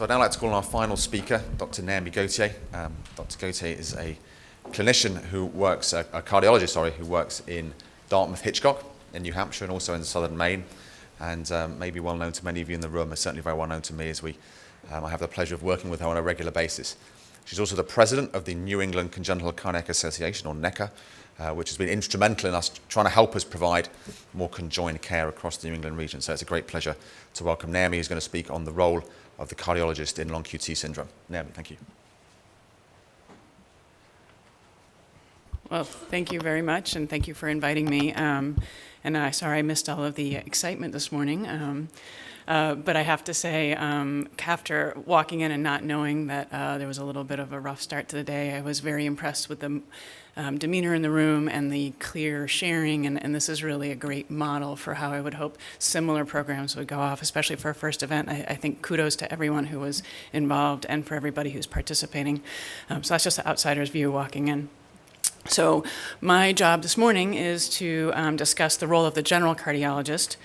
So I'd now like to call on our final speaker, Dr. Naomi Gauthier. Dr. Gauthier is a clinician who works, a cardiologist, who works in Dartmouth-Hitchcock in New Hampshire and also in southern Maine, and may be well known to many of you in the room, and certainly very well known to me as I have the pleasure of working with her on a regular basis. She's also the president of the New England Congenital Cardiac Association, or NECA, which has been instrumental in us trying to help us provide more conjoined care across the New England region. So it's a great pleasure to welcome Naomi, who's going to speak on the role of the cardiologist in long QT syndrome. Naomi, thank you. Well, thank you very much, and thank you for inviting me. Sorry I missed all of the excitement this morning. But I have to say, after walking in and not knowing that there was a little bit of a rough start to the day, I was very impressed with the demeanor in the room and the clear sharing, and this is really a great model for how I would hope similar programs would go off, especially for a first event. I think kudos to everyone who was involved and for everybody who's participating. So that's just the outsider's view walking in. So my job this morning is to discuss the role of the general cardiologist.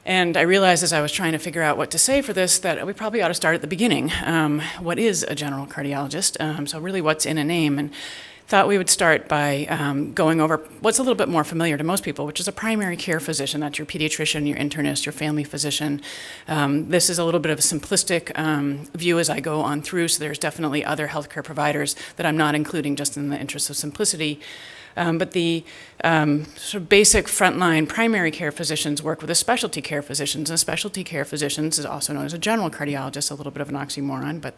And I realized as I was trying to figure out what to say for this that we probably ought to start at the beginning. What is a general cardiologist? So really what's in a name? And thought we would start by going over what's a little bit more familiar to most people, which is a primary care physician. That's your pediatrician, your internist, your family physician. This is a little bit of a simplistic view as I go on through, so there's definitely other healthcare providers that I'm not including just in the interest of simplicity. But the sort of basic frontline primary care physicians work with the specialty care physicians, and specialty care physicians is also known as a general cardiologist, a little bit of an oxymoron, but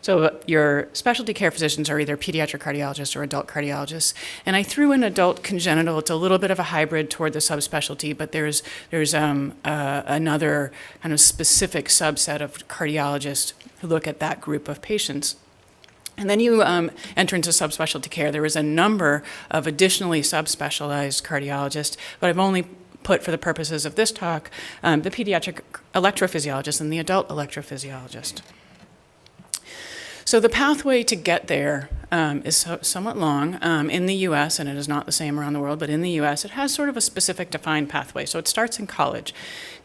so your specialty care physicians are either pediatric cardiologists or adult cardiologists, and I threw in adult congenital. It's a little bit of a hybrid toward the subspecialty, but there's another kind of specific subset of cardiologists who look at that group of patients. And then you enter into subspecialty care. There is a number of additionally subspecialized cardiologists, but I've only put, for the purposes of this talk, the pediatric electrophysiologist and the adult electrophysiologist. So the pathway to get there is somewhat long. In the US, and it is not the same around the world, but in the US, it has sort of a specific defined pathway. So it starts in college.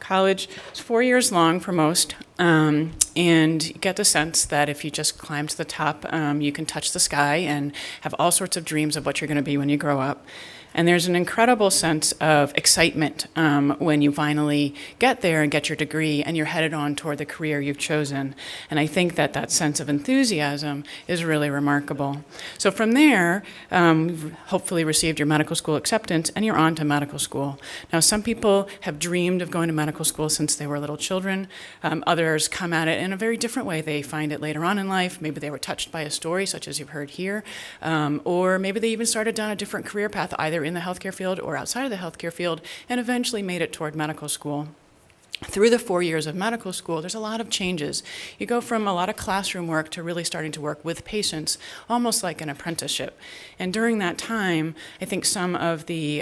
College is 4 years long for most, and you get the sense that if you just climb to the top, you can touch the sky and have all sorts of dreams of what you're going to be when you grow up. And there's an incredible sense of excitement when you finally get there and get your degree and you're headed on toward the career you've chosen. And I think that that sense of enthusiasm is really remarkable. So from there, you've hopefully received your medical school acceptance and you're on to medical school. Now, some people have dreamed of going to medical school since they were little children. Others come at it in a very different way. They find it later on in life. Maybe they were touched by a story, such as you've heard here. Or maybe they even started down a different career path, either in the healthcare field or outside of the healthcare field, and eventually made it toward medical school. Through the 4 years of medical school, there's a lot of changes. You go from a lot of classroom work to really starting to work with patients, almost like an apprenticeship. And during that time, I think some of the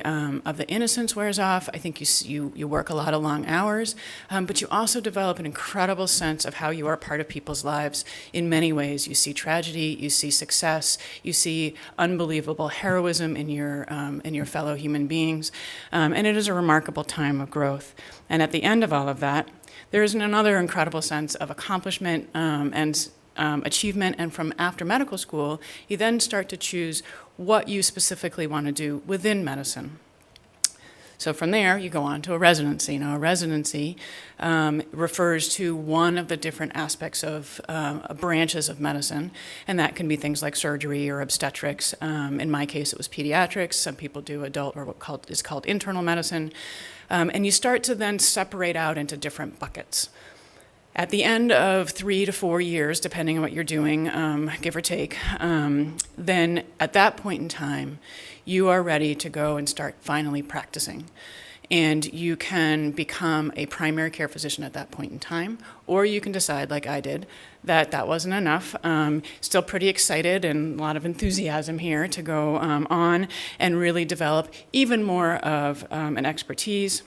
innocence wears off. I think you work a lot of long hours, but you also develop an incredible sense of how you are part of people's lives in many ways. You see tragedy, you see success, you see unbelievable heroism in your fellow human beings, and it is a remarkable time of growth. And at the end of all of that, there is another incredible sense of accomplishment and achievement. And from after medical school, you then start to choose what you specifically want to do within medicine. So from there, you go on to a residency. Now, a residency refers to one of the different aspects of branches of medicine, and that can be things like surgery or obstetrics. In my case, it was pediatrics. Some people do adult, or what is called internal medicine. And you start to then separate out into different buckets. At the end of 3 to 4 years, depending on what you're doing, give or take, then at that point in time, you are ready to go and start finally practicing. And you can become a primary care physician at that point in time, or you can decide, like I did, that that wasn't enough. Still pretty excited and a lot of enthusiasm here to go on and really develop even more of an expertise.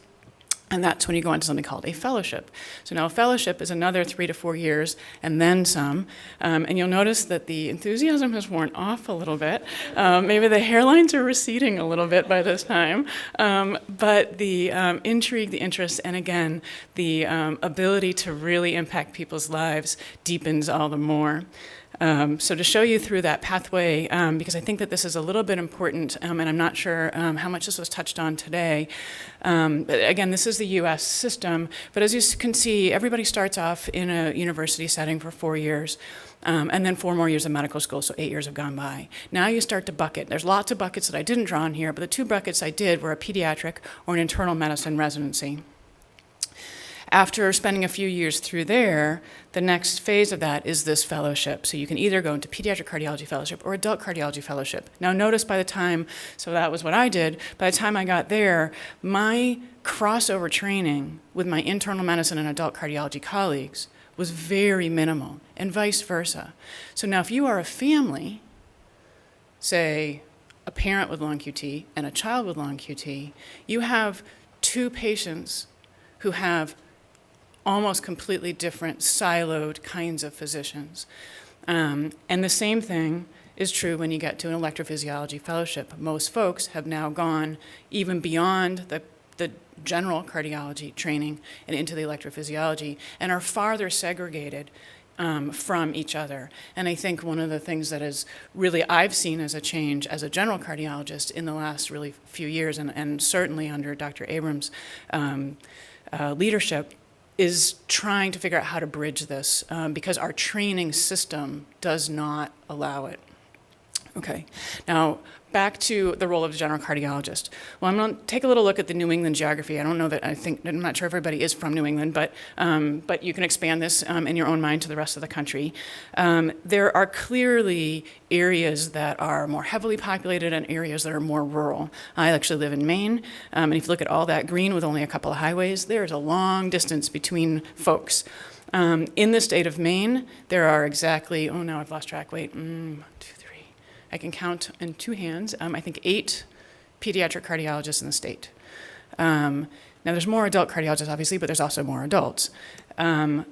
And that's when you go into something called a fellowship. So now a fellowship is another 3 to 4 years and then some. And you'll notice that the enthusiasm has worn off a little bit. Maybe the hairlines are receding a little bit by this time. But the intrigue, the interest, and again, the ability to really impact people's lives deepens all the more. So to show you through that pathway, because I think that this is a little bit important, and I'm not sure how much this was touched on today. But again, this is the U.S. system, but as you can see, everybody starts off in a university setting for 4 years, and then 4 more years of medical school, so 8 years have gone by. Now you start to bucket. There's lots of buckets that I didn't draw on here, but the 2 buckets I did were a pediatric or an internal medicine residency. After spending a few years through there, the next phase of that is this fellowship. So you can either go into pediatric cardiology fellowship or adult cardiology fellowship. Now notice by the time, so that was what I did, by the time I got there, my crossover training with my internal medicine and adult cardiology colleagues was very minimal, and vice versa. So now if you are a family, say a parent with long QT and a child with long QT, you have 2 patients who have almost completely different siloed kinds of physicians. And the same thing is true when you get to an electrophysiology fellowship. Most folks have now gone even beyond the general cardiology training and into the electrophysiology and are farther segregated from each other. And I think one of the things that is really I've seen as a change as a general cardiologist in the last really few years, and certainly under Dr. Abrams' leadership, is trying to figure out how to bridge this because our training system does not allow it. Okay, now back to the role of the general cardiologist. Well, I'm going to take a little look at the New England geography. I don't know that I'm not sure everybody is from New England, but you can expand this in your own mind to the rest of the country. There are clearly areas that are more heavily populated and areas that are more rural. I actually live in Maine, and if you look at all that green with only a couple of highways, there's a long distance between folks. In the state of Maine, there are exactly, oh no, I've lost track, wait, 1, 2, 3. I can count in 2 hands, I think 8 pediatric cardiologists in the state. Now there's more adult cardiologists obviously, but there's also more adults. In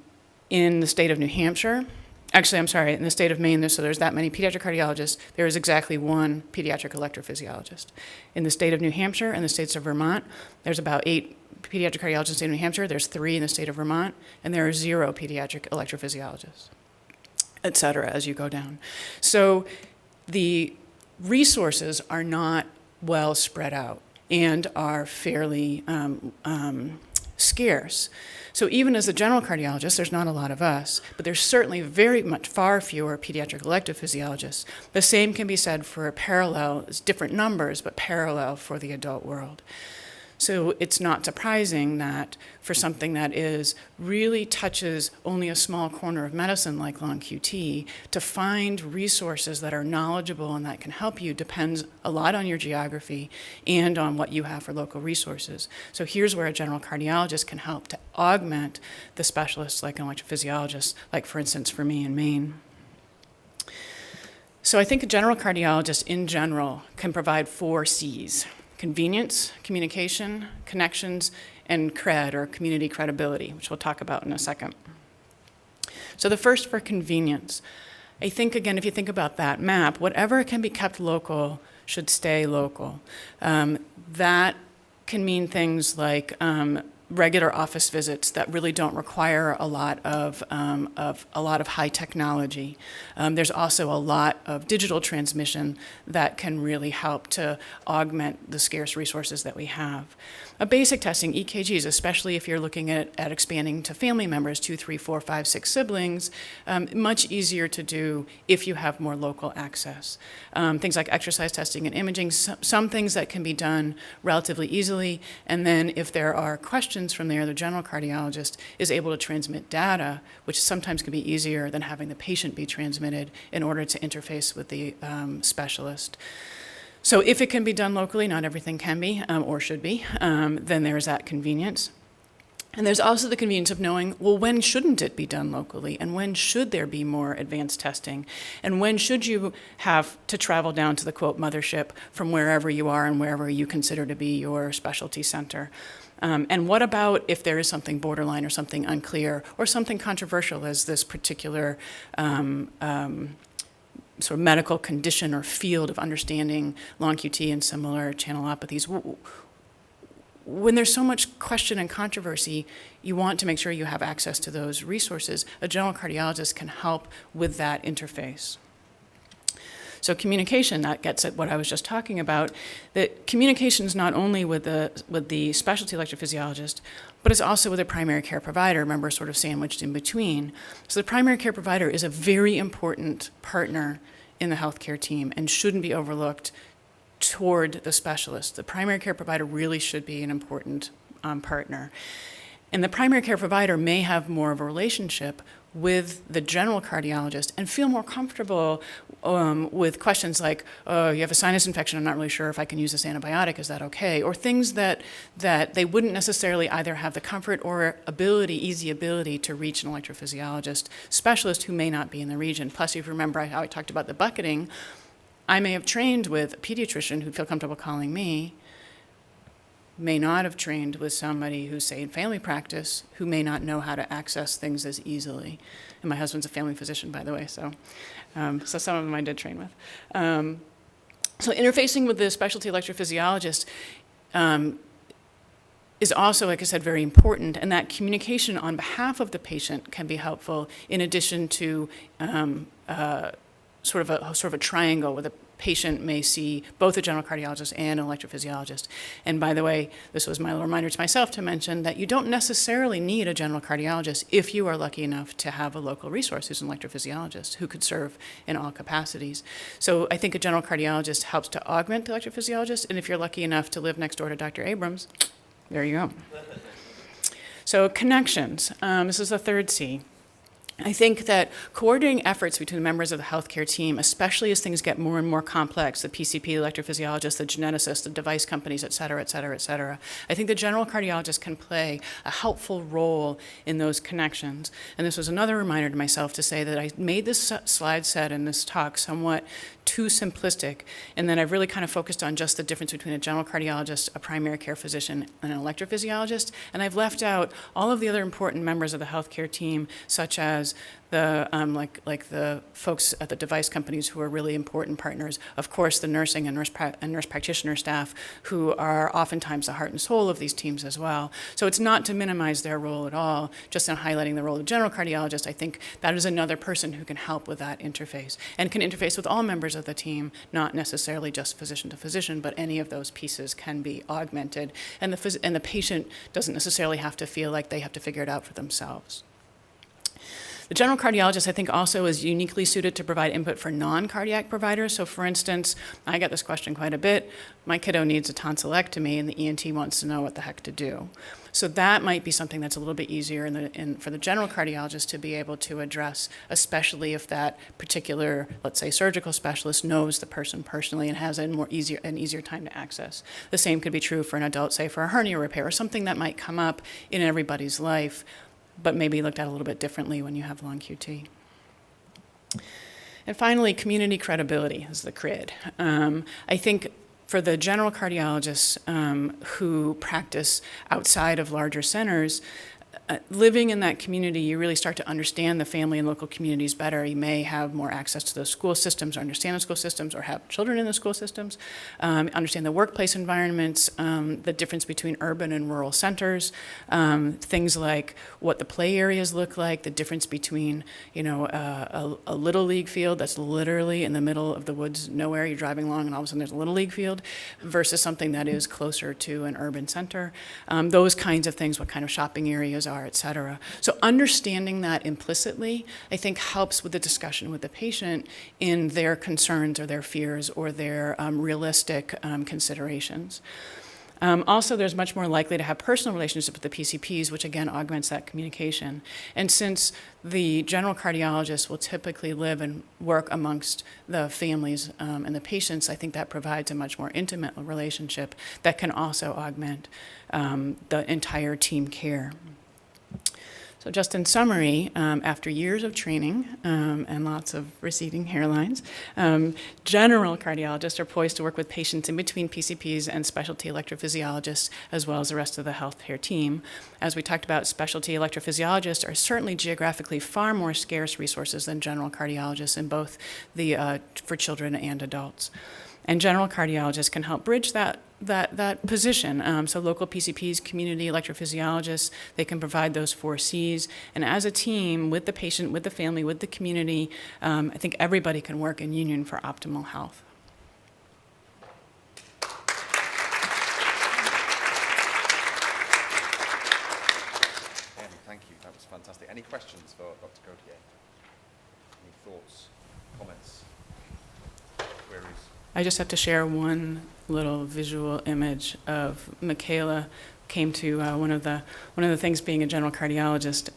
the state of New Hampshire, actually I'm sorry, in the state of Maine, so there's that many pediatric cardiologists, there is exactly 1 pediatric electrophysiologist. In the state of New Hampshire and the states of Vermont, there's about 8 pediatric cardiologists in the state of New Hampshire, there's 3 in the state of Vermont, and there are 0 pediatric electrophysiologists, et cetera, as you go down. So the resources are not well spread out and are fairly scarce. So even as a general cardiologist, there's not a lot of us, but there's certainly very much far fewer pediatric electrophysiologists. The same can be said for parallel, it's different numbers, but parallel for the adult world. So it's not surprising that for something that is really touches only a small corner of medicine like long QT, to find resources that are knowledgeable and that can help you depends a lot on your geography and on what you have for local resources. So here's where a general cardiologist can help to augment the specialists like an electrophysiologist, like for instance for me in Maine. So I think a general cardiologist in general can provide 4 C's. Convenience, communication, connections, and cred, or community credibility, which we'll talk about in a second. So the first for convenience. I think, again, if you think about that map, whatever can be kept local should stay local. That can mean things like regular office visits that really don't require a lot of high technology. There's also a lot of digital transmission that can really help to augment the scarce resources that we have. A basic testing, EKGs, especially if you're looking at expanding to family members, 2, 3, 4, 5, 6 siblings, much easier to do if you have more local access. Things like exercise testing and imaging, some things that can be done relatively easily, and then if there are questions from there, the general cardiologist is able to transmit data, which sometimes can be easier than having the patient be transmitted in order to interface with the specialist. So if it can be done locally, not everything can be or should be, then there's that convenience. And there's also the convenience of knowing, well, when shouldn't it be done locally? And when should there be more advanced testing? And when should you have to travel down to the, quote, mothership from wherever you are and wherever you consider to be your specialty center? And what about if there is something borderline or something unclear or something controversial as this particular sort of medical condition or field of understanding long QT and similar channelopathies? When there's so much question and controversy, you want to make sure you have access to those resources. A general cardiologist can help with that interface. So communication, that gets at what I was just talking about, that communication is not only with the specialty electrophysiologist, but it's also with a primary care provider, remember, sort of sandwiched in between. So the primary care provider is a very important partner in the healthcare team and shouldn't be overlooked toward the specialist. The primary care provider really should be an important partner. And the primary care provider may have more of a relationship with the general cardiologist and feel more comfortable with questions like, oh, you have a sinus infection, I'm not really sure if I can use this antibiotic, is that okay? Or things that they wouldn't necessarily either have the comfort or easy ability to reach an electrophysiologist specialist who may not be in the region. Plus, if you remember how I talked about the bucketing, I may have trained with a pediatrician who'd feel comfortable calling me, may not have trained with somebody who's, say, in family practice, who may not know how to access things as easily. And my husband's a family physician, by the way, so some of them I did train with. So interfacing with the specialty electrophysiologist is also, like I said, very important, and that communication on behalf of the patient can be helpful in addition to sort of a triangle where the patient may see both a general cardiologist and an electrophysiologist. And by the way, this was my little reminder to myself to mention that you don't necessarily need a general cardiologist if you are lucky enough to have a local resource who's an electrophysiologist who could serve in all capacities. So I think a general cardiologist helps to augment the electrophysiologist, and if you're lucky enough to live next door to Dr. Abrams, there you go. So connections, this is the third C. I think that coordinating efforts between members of the healthcare team, especially as things get more and more complex, the PCP, the electrophysiologist, the geneticist, the device companies, et cetera, et cetera, et cetera, I think the general cardiologist can play a helpful role in those connections. And this was another reminder to myself to say that I made this slide set in this talk somewhat too simplistic, and then I've really kind of focused on just the difference between a general cardiologist, a primary care physician, and an electrophysiologist, and I've left out all of the other important members of the healthcare team, such as the like the folks at the device companies who are really important partners. Of course, the nursing and nurse practitioner staff who are oftentimes the heart and soul of these teams as well. So it's not to minimize their role at all, just in highlighting the role of the general cardiologist. I think that is another person who can help with that interface and can interface with all members of the team, not necessarily just physician to physician, but any of those pieces can be augmented. And the patient doesn't necessarily have to feel like they have to figure it out for themselves. The general cardiologist, I think, also is uniquely suited to provide input for non-cardiac providers. So, for instance, I get this question quite a bit. My kiddo needs a tonsillectomy, and the ENT wants to know what the heck to do. So that might be something that's a little bit easier for the general cardiologist to be able to address, especially if that particular, let's say, surgical specialist knows the person personally and has an easier time to access. The same could be true for an adult, say, for a hernia repair or something that might come up in everybody's life, but maybe looked at a little bit differently when you have long QT. And finally, community credibility is the CRID. I think for the general cardiologists who practice outside of larger centers, living in that community, you really start to understand the family and local communities better. You may have more access to those school systems, or understand the school systems, or have children in the school systems, understand the workplace environments, the difference between urban and rural centers, things like what the play areas look like, the difference between, a little league field that's literally in the middle of the woods, nowhere, you're driving along and all of a sudden there's a little league field, versus something that is closer to an urban center. Those kinds of things, what kind of shopping areas are, et cetera. So understanding that implicitly, I think, helps with the discussion with the patient in their concerns or their fears or their realistic considerations. Also, there's much more likely to have personal relationships with the PCPs, which again augments that communication. And since the general cardiologist will typically live and work amongst the families and the patients, I think that provides a much more intimate relationship that can also augment the entire team care. So just in summary, after years of training and lots of receding hairlines, general cardiologists are poised to work with patients in between PCPs and specialty electrophysiologists, as well as the rest of the healthcare team. As we talked about, specialty electrophysiologists are certainly geographically far more scarce resources than general cardiologists in both for children and adults. And general cardiologists can help bridge that position. So local PCPs, community electrophysiologists, they can provide those 4 Cs. And as a team, with the patient, with the family, with the community, I think everybody can work in union for optimal health. Naomi, thank you. That was fantastic. Any questions for Dr. Gauthier? Any thoughts, comments, queries? I just have to share one little visual image of Michaela came to one of the things being a general cardiologist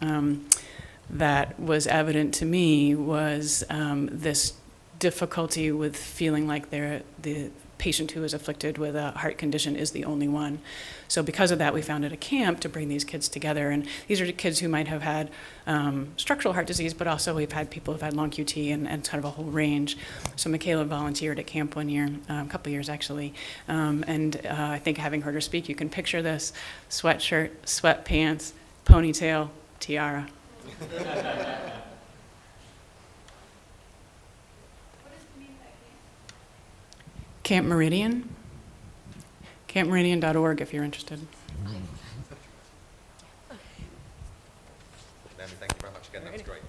that was evident to me was this difficulty with feeling like the patient who is afflicted with a heart condition is the only one. So because of that, we founded a camp to bring these kids together. And these are kids who might have had structural heart disease, but also we've had people who've had long QT and kind of a whole range. So Michaela volunteered at camp one year, a couple of years actually. I think having heard her speak, you can picture this: sweatshirt, sweatpants, ponytail, tiara. Camp Meridian, campmeridian.org if you're interested. Naomi, thank you very much again. That was great.